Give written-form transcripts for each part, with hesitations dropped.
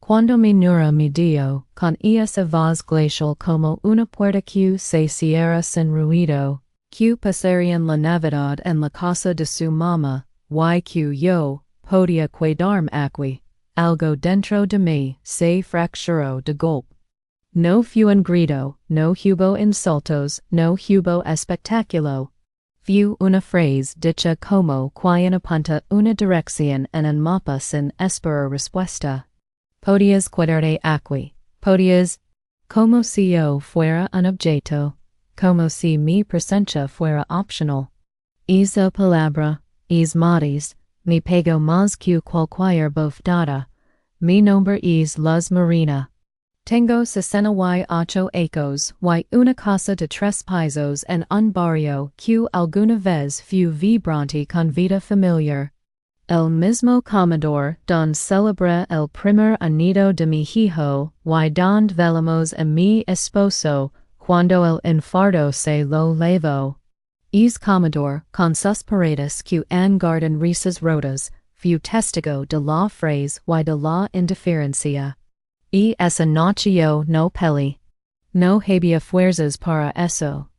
Cuando mi nuera me dio, con esa voz glacial como una puerta que se cierra sin ruido, que pasarían la Navidad en la casa de su mamá, y que yo podía quedarme aquí, algo dentro de mí se fracturó de golpe. No fue un grito, no hubo insultos, no hubo espectáculo. Fue una frase dicha como quien apunta una dirección en un mapa sin esperar respuesta. Podías quedarte aquí, podías, como si yo fuera un objeto, como si mi presencia fuera optional. Esa palabra, es modis, me pegó más que cualquier bofetada. Mi nombre es Luz Marina. Tengo 68 ecos y una casa de 3 pisos en un barrio que alguna vez fue vibrante con vida familiar. El mismo comedor donde celebré el primer anillo de mi hijo y donde velamos a mi esposo cuando el infarto se lo llevó. Es comedor con sus paredes que enguardan risas rotas, fue testigo de la frase y de la indiferencia. Y esa noche yo no peleé. No había fuerzas para eso.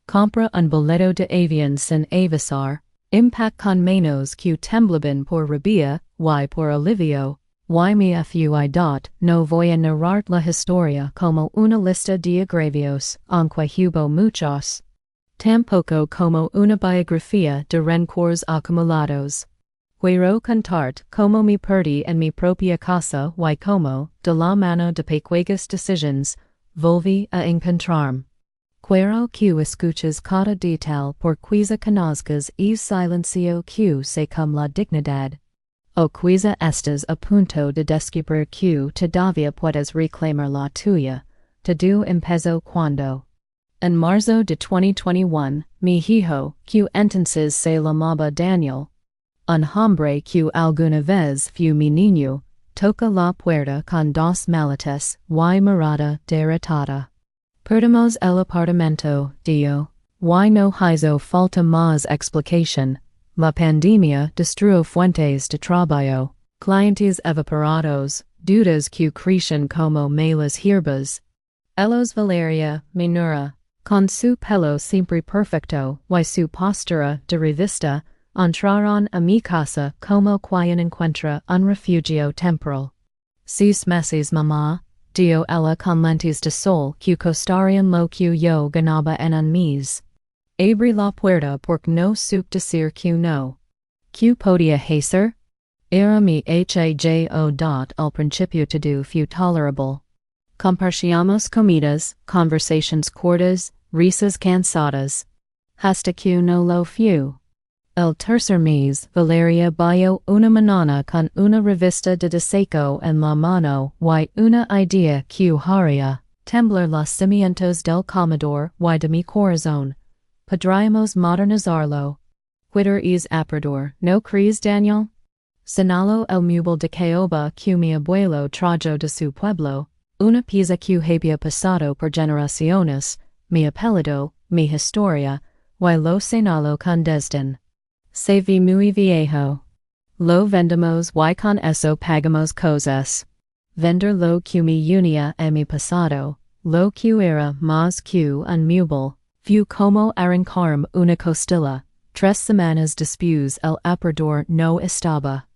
Compré un boleto de avión sin avisar, impact con menos que temblaban por rabia y por alivio, y me fui dot, no voy a narrar la historia como una lista de agravios, aunque hubo muchos. Tampoco como una biografía de rencores acumulados. Quiero contarte como me perdí en mi propia casa y como, de la mano de pequeñas decisiones, volví a encontrarme. Quiero que escuches cada detalle porque conozcas el silencio que se como la dignidad. O quizá estás a punto de descubrir que todavía puedes reclamar la tuya. Todo empezó cuando. En marzo de 2021, mi hijo, que entonces se llamaba Daniel, un hombre que alguna vez fue mi niño, toca la puerta con 2 maletas y mirada derrotada. Perdimos el apartamento, dio, y no hizo falta más explicación. La pandemia destruyó fuentes de trabajo, clientes evaporados, dudas que crecen como malas hierbas. Elos Valeria, mi nuera, con su pelo siempre perfecto y su postura de revista, entraron a mi casa como quien encuentra un refugio temporal. 6 meses mamá, dio ella con lentes de sol que costarían lo que yo ganaba en un mes. Abrí la puerta porque no supe decir que no. ¿Qué podía hacer? Era mi hajo dot al principio todo fue tolerable. Compartíamos comidas, conversaciones cortas, risas cansadas. Hasta que no lo fue. El tercer mes, Valeria vio una mañana con una revista de deseco en la mano y una idea que haría temblar los cimientos del comedor y de mi corazón. Podríamos modernizarlo. Quitter es aparador, ¿no crees, Daniel? Señaló el mueble de caoba que mi abuelo trajo de su pueblo, una pieza que había pasado por generaciones, mi apellido, mi historia, y lo señaló con desdén. Se ve muy viejo. Lo vendemos y con eso pagamos cosas. Vender lo que me unía a mi pasado, lo que era más que un mueble, fue como arrancarme una costilla. 3 semanas después el aparador no estaba.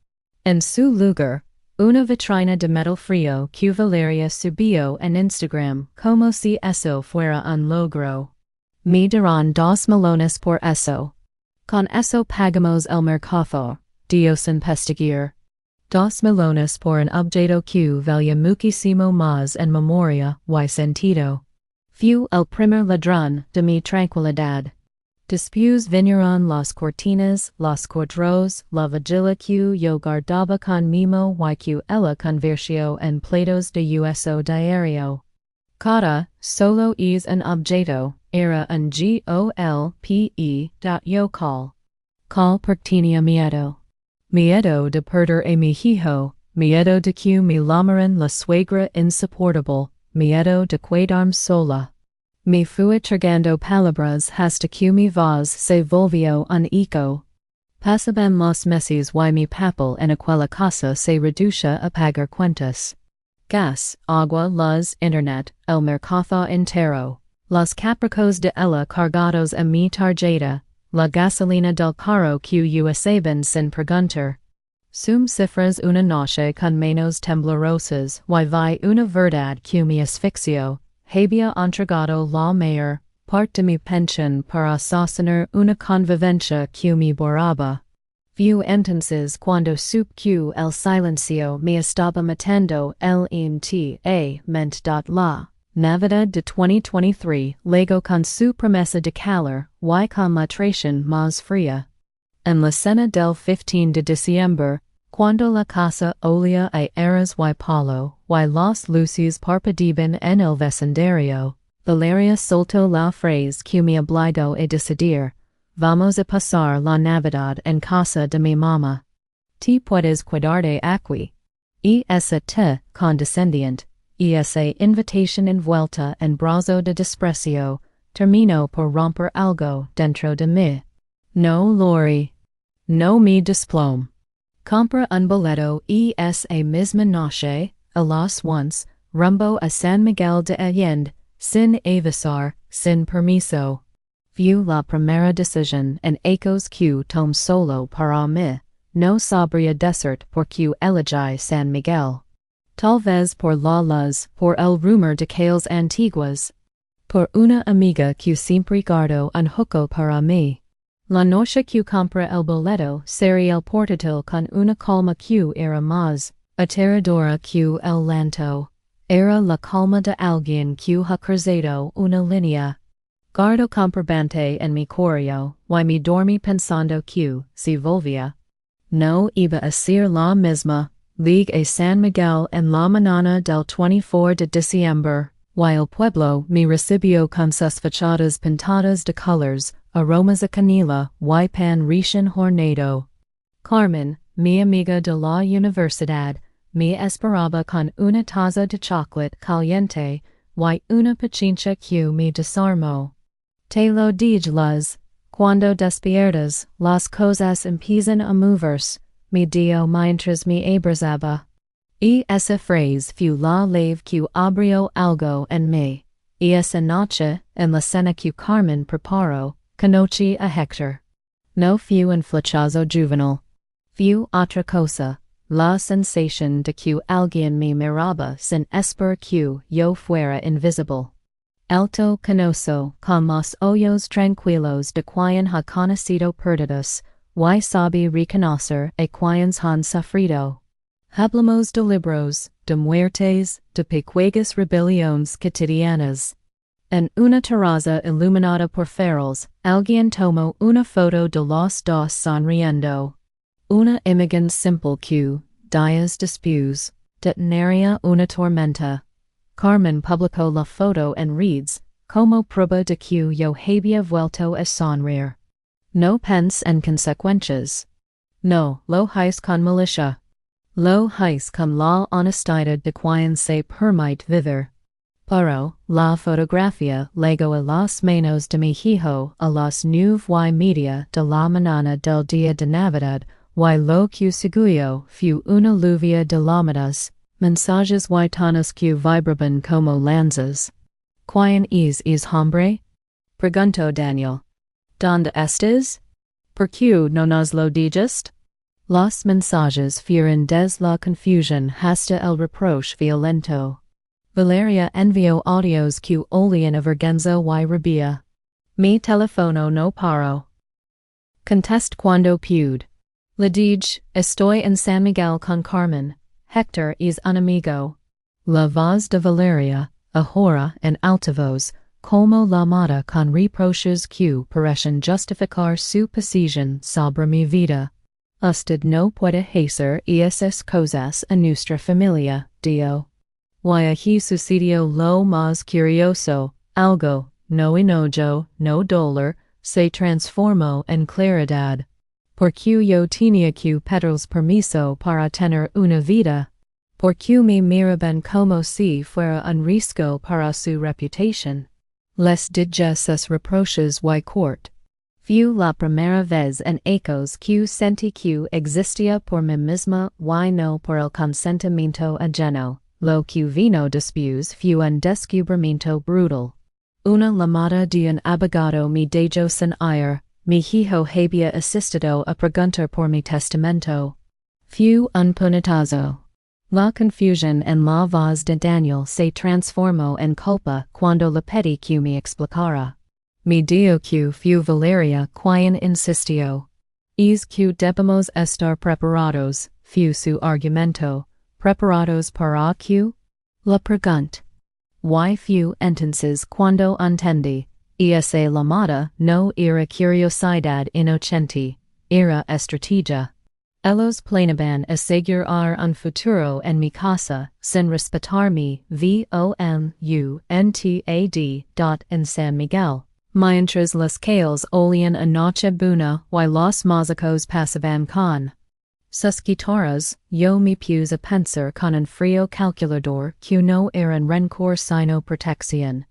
En su lugar, una vitrina de metal frío que Valeria subió en Instagram como si eso fuera un logro. Me darán 2 melones por eso. Con eso pagamos el mercado, dio sin pestaguear. 2 melones por un objeto que valía muchísimo más en memoria y sentido. Fue el primer ladrón de mi tranquilidad. Después vinieron las cortinas, los cuadros, la vigila que yo guardaba con mimo y que ella convirtió en platos de uso diario. Cada, solo es un objeto, era un golpe yo call porque tenía miedo. Miedo de perder a mi hijo, miedo de que me llamaran la suegra insoportable, miedo de quedarme sola. Me fui tragando palabras hasta que mi voz se volvió un eco. Pasaban los meses y mi papel en aquella casa se reducía a pagar cuentas. gas, agua, luz, internet, el mercado entero. Los capricos de ella cargados a mi tarjeta, la gasolina del carro que usaban sin preguntar. Sum cifras una noche con manos temblorosas, y vi una verdad que me asfixio, había entregado la mayor parte de mi pensión para sostener una convivencia que me borraba. Vio entonces cuando supe que el silencio me estaba matando el ment. La Navidad de 2023 llegó con su promesa de calor y con la traición más fría. En la cena del 15 de diciembre, cuando la casa olía a eras y palo, y las luces parpadeaban en el vecindario, Valeria soltó la frase que me obligó a decidir: vamos a pasar la Navidad en casa de mi mamá. Te puedes quedarte aquí. Y ese te condescendiente, y esa invitación envuelta en brazo de desprecio, terminó por romper algo dentro de mí. No, Lori. No me desplome. Compra un boleto y esa misma noche, a las once, rumbo a San Miguel de Allende, sin avisar, sin permiso. View la primera decisión en ecos que tom solo para mí, no sabría decir por que elegí San Miguel. Tal vez por la luz, por el rumor de calles antiguas, por una amiga que siempre guardo un hueco para mí. La noche que compré el boleto sería el portátil con una calma que era más aterradora que el llanto. Era la calma de alguien que ha cruzado una línea. Guardo comprobante en mi correo, y me dormí pensando que, si volvía, no iba a ser la misma. Ligue a San Miguel en la mañana del 24 de diciembre, y el pueblo me recibió con sus fachadas pintadas de colors, aromas a canela, y pan recién horneado. Carmen, mi amiga de la universidad, me esperaba con una taza de chocolate caliente, y una paciencia que me desarmó. Te lo dije, Luz, cuando despiertas, las cosas empiezan a moverse, me dio mientras me abrazaba. Y esa frase fue la lave que abrió algo en mí. Y esa noche, en la cena que Carmen preparó, conocí a Héctor. No fue un flechazo juvenil. Fue otra cosa, la sensación de que alguien me miraba sin esperar que yo fuera invisible. Alto canoso, con los ojos tranquilos de quien ha conocido perdidos, y sabe reconocer a quienes han sufrido. Hablamos de libros, de muertes, de pequeñas rebeliones cotidianas. En una terraza iluminada por faroles, alguien tomó una foto de los dos sonriendo. Una imagen simple que, días después, detonaría una tormenta. Carmen publicó la foto en redes, como prueba de que yo había vuelto a sonreír. No pense en consecuencias. No lo hice con malicia. Lo hice con la honestidad de quien se permite vivir. Pero, la fotografía llegó a las manos de mi hijo a las 9:30 de la mañana del día de Navidad, y lo que siguió fue una lluvia de llamadas, mensajes y tonos que vibraban como lanzas. ¿Quién es hombre? Preguntó Daniel. ¿Dónde estás? ¿Por qué no nos lo dijiste? Los mensajes fueron desde la confusión hasta el reproche violento. Valeria envió audios que olían a vergüenza y rabia. Mi teléfono no paró. Contest cuando pude. Le dije, estoy en San Miguel con Carmen. Héctor es un amigo. La voz de Valeria, ahora en altavoz, como la mata con reproches que parecen justificar su posición sobre mi vida. Usted no puede hacer esas cosas a nuestra familia, dijo. Y aquí sucedió lo más curioso, algo, no enojo, no dolor, se transformó en claridad. Porque yo tenía que pedirles permiso para tener una vida. Porque me miraban como si fuera un riesgo para su reputación. Les dije sus reproches y corte. Fue la primera vez en ecos que sentí que existía por mí misma y no por el consentimiento ajeno. lo que vino después fue un descubrimiento brutal. Una llamada de un abogado me dejó sin aire, mi hijo había asistido a preguntar por mi testamento. Fue un puñetazo. La confusión en la voz de Daniel se transformó en culpa cuando le pedí que me explicara. Me dijo que fue Valeria quien insistió. Es que debemos estar preparados, fue su argumento. ¿Preparados para qué? La pregunta. Y fue entonces cuando entendí. Esa llamada no era curiosidad inocente, era estrategia. Ellos planeaban asegurar un futuro en mi casa, sin respetar mi voluntad en San Miguel. Mientras los calles olían a noche buena y los músicos pasaban con sus guitarras, yo me puse a pensar con un frío calculador que no era un rencor sino protección.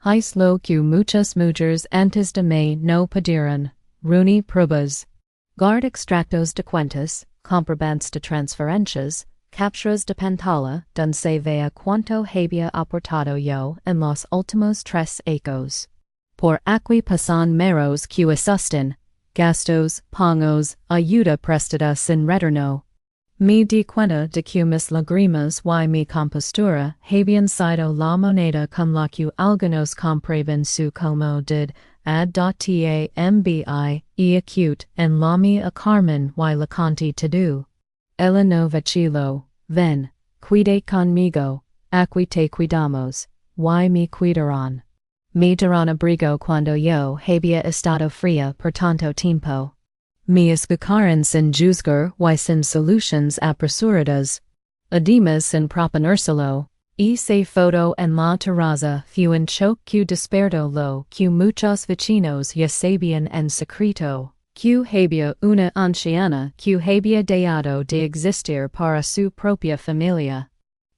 Es lo que muchas mujeres antes de mí no pudieron, reunir pruebas. Guard extractos de cuentas, comprobantes de transferencias, capturas de pantalla, donde se vea cuánto había aportado yo en los últimos 3 años. Por aquí pasan meros que asustan, gastos, pagos, ayuda prestada sin retorno. Me di cuenta de que mis lágrimas y mi compostura habían sido la moneda con la que algunos compraban su comodidad tambi y acute en la mi a Carmen y la contitud. Ella no vacilo, ven, cuide conmigo, aquí te cuidamos, y me cuidarán. Me darán abrigo cuando yo había estado fría por tanto tiempo. Me escucharon sin juzgar y sin soluciones apresuradas. Además sin proponérselo. Ese foto en la terraza fue un choque que despertó lo que muchos vecinos ya sabían en secreto. Que había una anciana que había dejado de existir para su propia familia.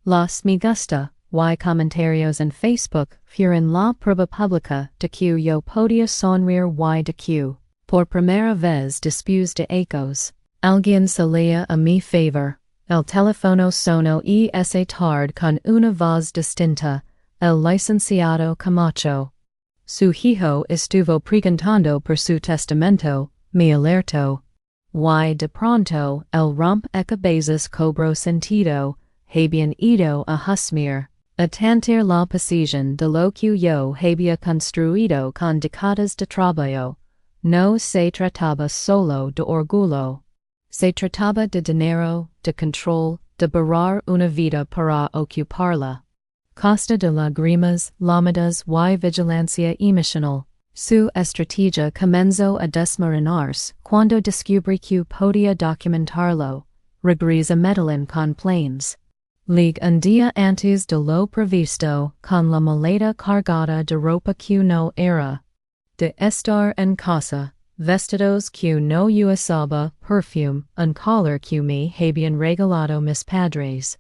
Los me gusta y comentarios en Facebook fueron la prueba pública de que yo podía sonreír y de que, por primera vez después de años, alguien salía a mi favor. El teléfono sonó y esa tarde con una voz distinta, el licenciado Camacho. Su hijo estuvo preguntando por su testamento, me alertó. Y de pronto, el rompecabezas cobró sentido, habían ido a husmear, a tantear la posición de lo que yo había construido con décadas de trabajo. No se trataba solo de orgullo. Se trataba de dinero, de control, de borrar una vida para ocuparla. Costa de lágrimas, láminas y vigilancia emocional. Su estrategia comenzó a desmoronarse cuando descubrí que podía documentarlo. Regresa Medellín con planes. Ligue un día antes de lo previsto, con la maleta cargada de ropa que no era de estar en casa. Vestidos que no usaba, perfume, un collar que me habían regalado mis padres.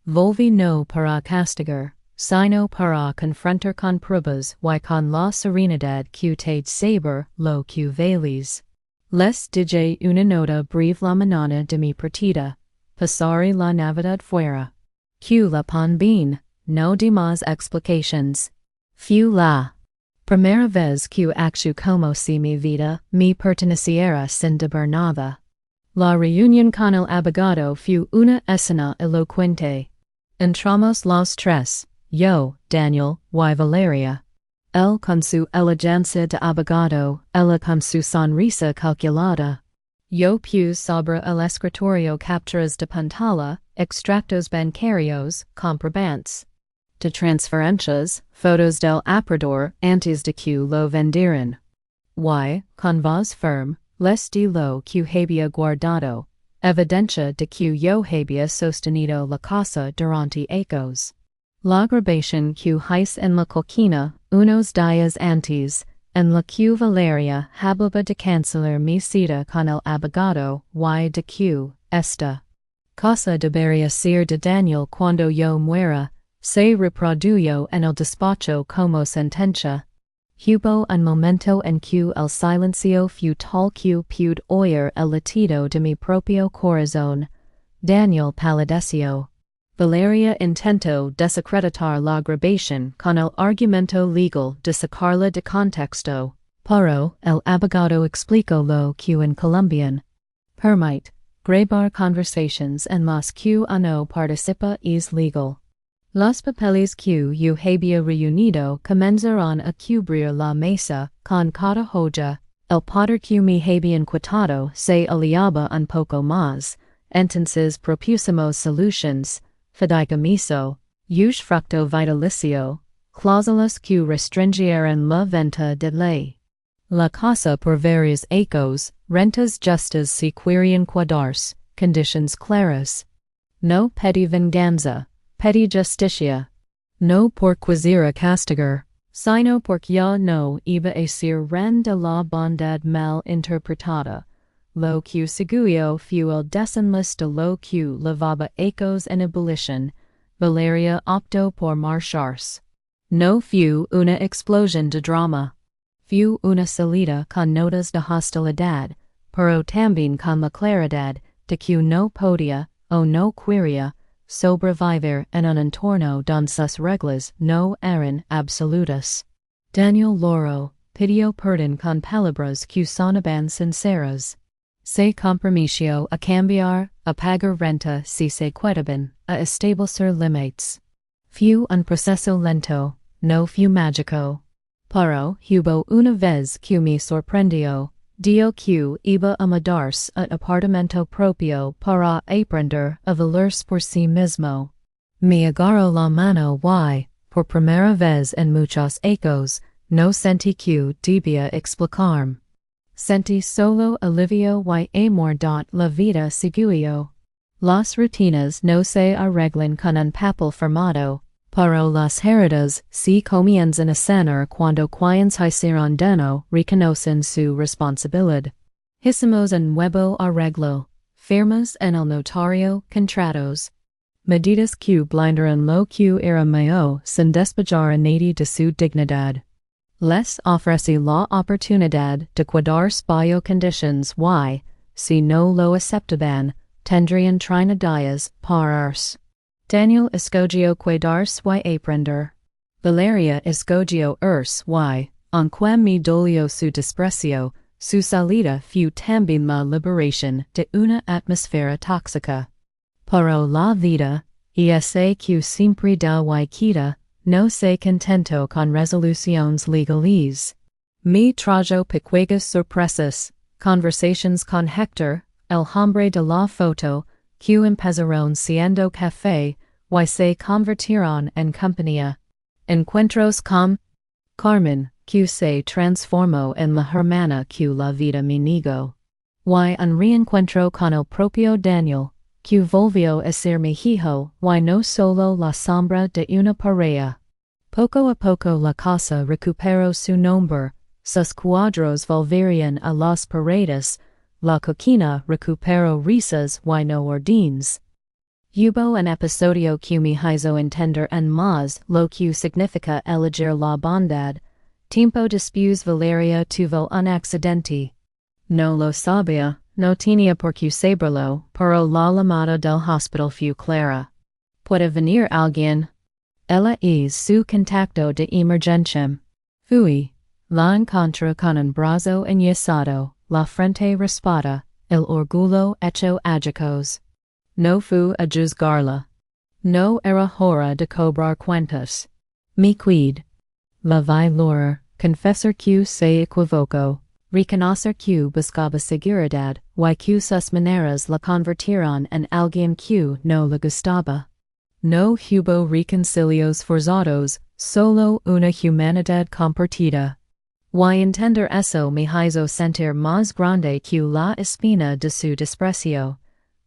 Volví no para castigar, sino para confrontar con pruebas y con la serenidad que te saber lo que vales. Les dije una nota breve la mañana de mi partida. Pasaré la Navidad fuera. Que la pon bien, no demás explications. Fue la primera vez que actúo como si mi vida me perteneciera sin deber nada. La reunión con el abogado fue una escena elocuente. Entramos los 3, yo, Daniel, y Valeria. Él con su elegancia de abogado, ella con su sonrisa calculada. Yo puse sobre el escritorio capturas de pantalla, extractos bancarios, comprobantes de transferencias, fotos del aparador antes de que lo vendieran. Y, con voz firme, les di lo que había guardado, evidencia de que yo había sostenido la casa durante años. La grabación que hice en la cocina, unos días antes, en la que Valeria hablaba de cancelar mi cita con el abogado y de que esta cosa debería ser de Daniel cuando yo muera, se reprodujo en el despacho como sentencia. Hubo un momento en que el silencio fue tal que pude oír el latido de mi propio corazón. Daniel palideció. Valeria intento desacreditar la grabación con el argumento legal de sacarla de contexto. Pero el abogado explicó lo que en Colombian permite grabar conversations en las que no participa es legal. Los papeles que yo había reunido comenzaron a cubrir la mesa con cada hoja. El poder que me habían quitado se aliaba un poco más. Entonces propusimos solutions. Fideicomiso, usufructo vitalicio, cláusulas que restringieran la venta de ley. La casa por varios ecos, rentas justas si querían quedarse, conditions claras. No petty venganza, petty justicia. No por quisiera castigar, sino porque ya no iba a ser ren de la bondad mal interpretada. Lo que seguio fue el desenlace de lo que levaba ecos en ebullición. Valeria optó por marcharse. No fue una explosión de drama. Fue una salida con notas de hostilidad, pero también con la claridad de que no podía, o no quería, sobrevivir en un entorno donde sus reglas no eran absolutas. Daniel Loro pidió perdón con palabras que sonaban sinceras. Se compromiso a cambiar, a pagar renta si se pueden, a establecer límites. Fue un proceso lento, no fue mágico. Pero hubo una vez que me sorprendió, dio que iba a mudarse a apartamento propio para aprender a valerse por sí mismo. Me agarró la mano y, por primera vez en muchos ecos, no sentí que debía explicarme. Sentí solo alivio y amor la vida seguio. Las rutinas no se arreglan con un papel firmado, pero las heridas se comienzan a sanar cuando quienes hicieron daño reconocen su responsabilidad. Hicimos un nuevo arreglo, firmas en el notario, contratos. Medidas que blindaron lo que era mío sin despejar a nadie de su dignidad. Les ofrecí la oportunidad de quedarse bajo conditions y, si no lo aceptaban, tendrían 30 días para irse. Daniel escogió quedarse y aprender. Valeria escogió irse y, aunque me dolió su desprecio, su salida fue también la liberación de una atmósfera tóxica. Pero la vida, y ese que siempre da y quita, no se contentó con resoluciones legales. Me trajo pequeñas sorpresas, conversations con Héctor, el hombre de la foto, que empezaron siendo café, y se convirtieron en compañía. Encuentros con Carmen, que se transformó en la hermana que la vida me negó. Y un reencuentro con el propio Daniel, que volvió a ser mi hijo y no solo la sombra de una pareja. Poco a poco la casa recuperó su nombre, sus cuadros volverían a las paredes, la cocina recuperó risas y no ordines. Hubo un episodio que me hizo entender en más lo que significa elegir la bondad. Tiempo después Valeria tuvo un accidente. No lo sabía, no tenía por qué saberlo, pero la llamada del hospital fue clara. ¿Puede venir alguien? Ella es su contacto de emergencia. Fui. La encontré con un brazo enyesado, la frente raspada, el orgullo hecho aguijos. No fui a juzgarla. No era hora de cobrar cuentas. Me cuid. La valor, confesar que se equivocó, reconocer que buscaba seguridad y que sus maneras la convirtieron en alguien que no le gustaba. No hubo reconcilios forzados, solo una humanidad compartida. Y entender eso me hizo sentir más grande que la espina de su desprecio.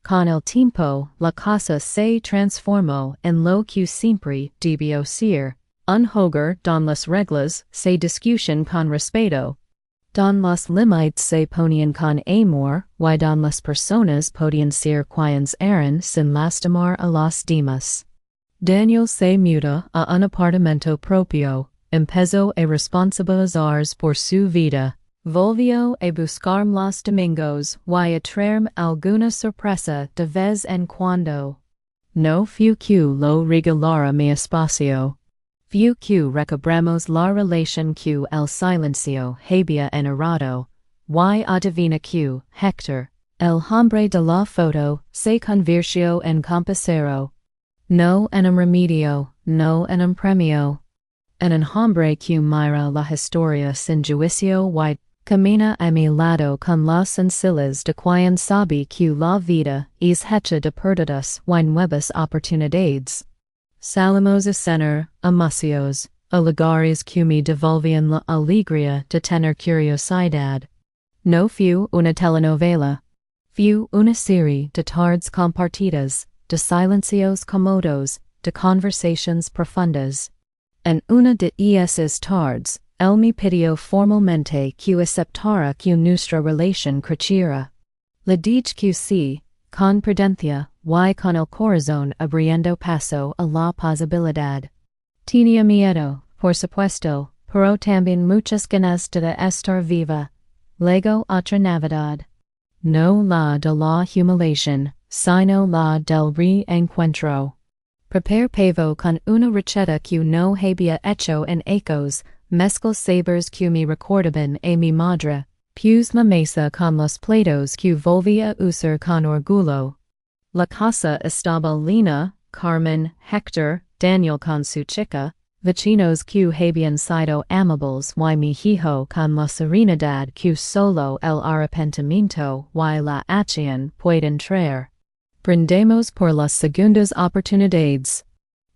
Con el tiempo, la casa se transformó en lo que siempre debió ser, un hogar don las reglas se discutían con respeto, don los límites se ponían con amor y don las personas podían ser quienes eran sin lastimar a los demás. Daniel se muda a un apartamento propio, empezó a responsabilizarse por su vida. Volvió a buscarme los domingos y a traerme alguna sorpresa de vez en cuando. No fu q lo regalara mi espacio. Fu q recobramos la relación q el silencio había enarrado. Y adivina q, Hector. El hombre de la foto se convirtió en compasero. No en un remedio, no en un premio. En un hombre que mira la historia sin juicio y camina a mi lado con las sencillas de quien sabe que la vida es hecha de perdidas y nuevas oportunidades. Salimos a cenar, amacios, a lugares que me devolvían la alegría de tener curiosidad. No fue una telenovela. Fue una serie de tardes compartidas, de silencios cómodos, de conversaciones profundas. En una de esas tardes, él me pidió formalmente que aceptara que nuestra relación creciera. Le dije que sí, con prudencia, y con el corazón abriendo paso a la posibilidad. Tenía miedo, por supuesto, pero también muchas ganas de estar viva. Luego otra Navidad. No la de la humiliación, sino la del reencuentro. Prepare pavo con una receta que no había hecho en ecos, mezcla sabores que me recordaban a mi madre, puse la mesa con los platos que volví a usar con orgullo. La casa estaba llena, Carmen, Hector, Daniel con su chica, vecinos que habían sido amables y mi hijo con la serenidad que solo el arrepentimiento y la acción pueden traer. Brindemos por las segundas oportunidades,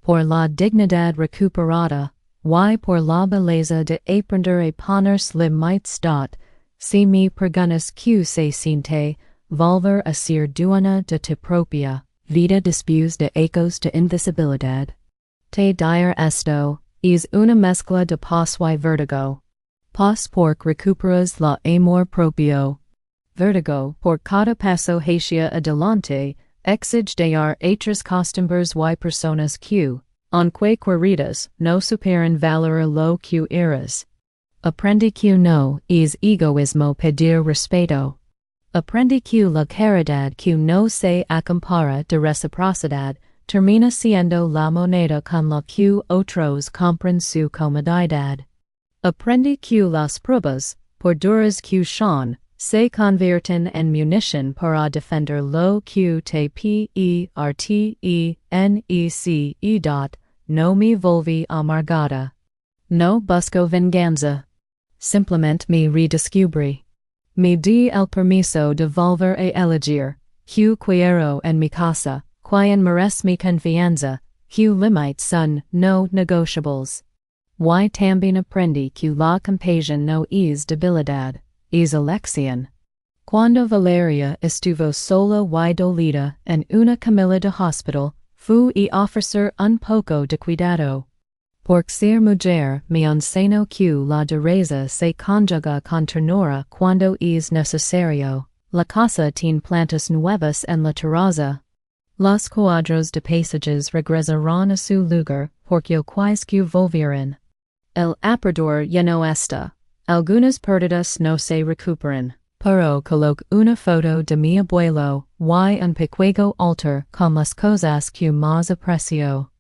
por la dignidad recuperada, y por la belleza de aprender a ponerse limits. Si me perguntas que se siente, volver a ser dueña de tu propia vida después de ecos de invisibilidad. Te dire esto, es una mezcla de paz y vertigo. Paz porque recuperas la amor propio. Vertigo por cada paso hacia adelante, exige dar otras costumbres y personas que, aunque queridas, no superan valorar lo que eres. Aprendí que no es egoísmo pedir respeto. Aprendí que la caridad que no se acompara de reciprocidad termina siendo la moneda con la que otros compran su comodidad. Aprendí que las pruebas, por duras que sean, se convierten en munición para defender lo que te pertenece. No me volví amargada. No busco venganza. Simplemente me redescubrí. Me di el permiso de volver a elegir, que quiero en mi casa, quien merece mi confianza, que limites son no negociables. Y también aprendí que la compasión no es debilidad, es elección. Cuando Valeria estuvo sola y dolida en una camilla de hospital, fui a ofrecer un poco de cuidado. Por ser mujer me enseñó que la dureza se conjuga con ternura cuando es necesario. La casa tiene plantas nuevas en la terraza. Los cuadros de paisajes regresarán a su lugar porque que volvieron. El aparador ya no está. Algunas pérdidas no se recuperan. Pero coloco una foto de mi abuelo y un pequeño altar con las cosas que más aprecio.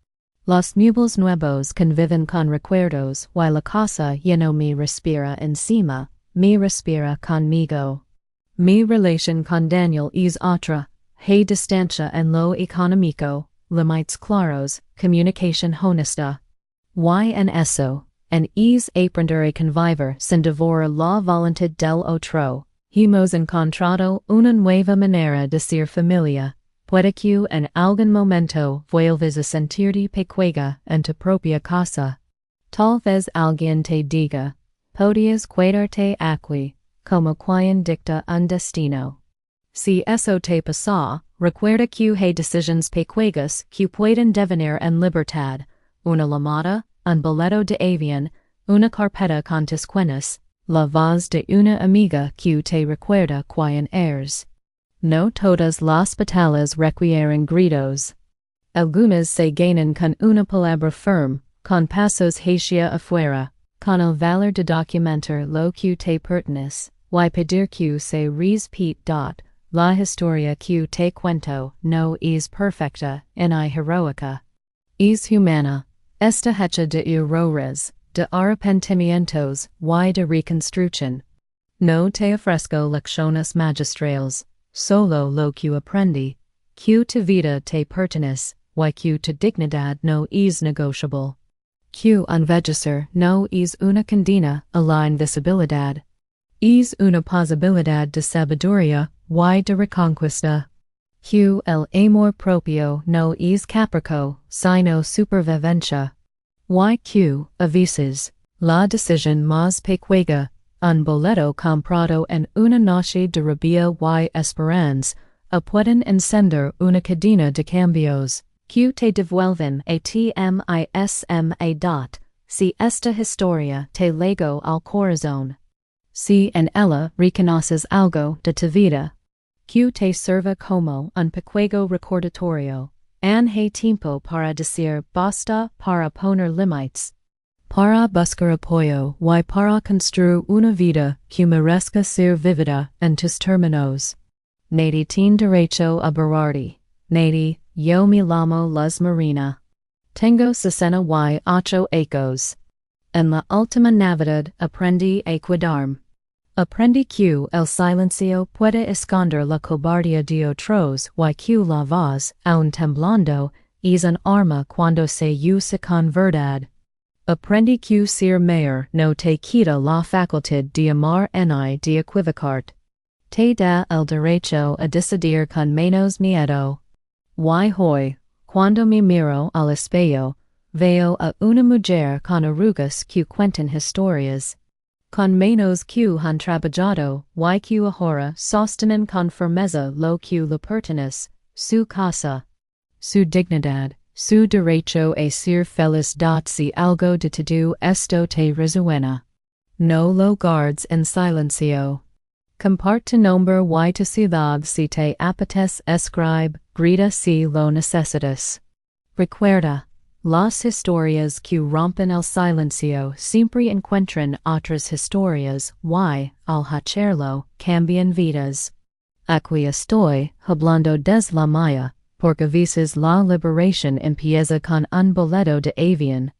Los muebles nuevos conviven con recuerdos y la casa ya no me respira encima, me respira conmigo. Mi relación con Daniel es otra. Hay distancia en lo económico, límites claros, comunicación honesta. Y en eso, en es aprender a convivir sin devorar la voluntad del otro. Hemos encontrado una nueva manera de ser familia. Puede que en algún momento vuelvas a sentirte pequeña en tu propia casa. Tal vez alguien te diga, podías quedarte aquí, como quien dicta un destino. Si eso te pasa, recuerda que hay decisiones pequeñas que pueden devenir en libertad. Una llamada, un boleto de avión, una carpeta con tus cuentas, la voz de una amiga que te recuerda quién eres. No todas las batallas requieren gritos. Algunas se ganan con una palabra firme, con pasos hacia afuera, con el valor de documentar lo que te pertenece, y pedir que se respete. La historia que te cuento no es perfecta ni heroica. Es humana. Está hecha de errores, de arrepentimientos y de reconstrucción. No te ofrezco lecciones magistrales, solo lo que aprendí, que tu vida te pertenece, y que tu dignidad no es negociable. Que envejecer no es una condena a la invisibilidad. Es una posibilidad de sabiduría y de reconquista. Que el amor propio no es capricho, sino supervivencia. Y que, a veces, la decisión más pequeña, un boleto comprado en una noche de rabia y esperanza, pueden encender una cadena de cambios, que te devuelven a ti misma. Si esta historia te llegó al corazón. Si en ella reconoces algo de tu vida, que te sirva como un pequeño recordatorio, hay tiempo para decir basta, para poner límites, para buscar apoyo y para construir una vida que merezca ser vivida en tus términos. Nadie tiene derecho a berardi. Nadie, yo me llamo Luz Marina. Tengo 68 años. En la última Navidad aprendí a cuidarme. Aprendí que el silencio puede esconder la cobardía de otros y que la voz, aun temblando, es un arma cuando se usa con verdad. Aprendí que ser mayor no te quita la facultad de amar ni de equivocarte. Te da el derecho a decidir con menos miedo. Y hoy, cuando me miro al espejo, veo a una mujer con arrugas que cuentan historias. Con menos que han trabajado y que ahora sostienen con firmeza lo que le pertenece, su casa, su dignidad, su derecho a ser feliz. Si algo de todo esto te resuena, no lo guardes en silencio. Comparte nombre y tu ciudad si te apetece escribe, grita si lo necesitas. Recuerda. Las historias que rompen el silencio siempre encuentran otras historias y, al hacerlo, cambian vidas. Aquí estoy, hablando desde la mía, porque a veces la liberación empieza con un boleto de avión,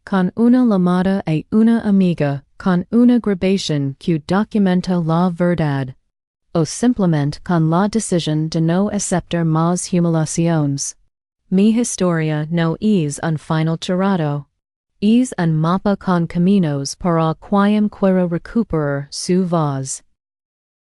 con una llamada a una amiga, con una grabación que documenta la verdad, o simplemente con la decisión de no aceptar más humiliaciones. Mi historia no es un final tirado. Es un mapa con caminos para quien quiera recuperar su voz.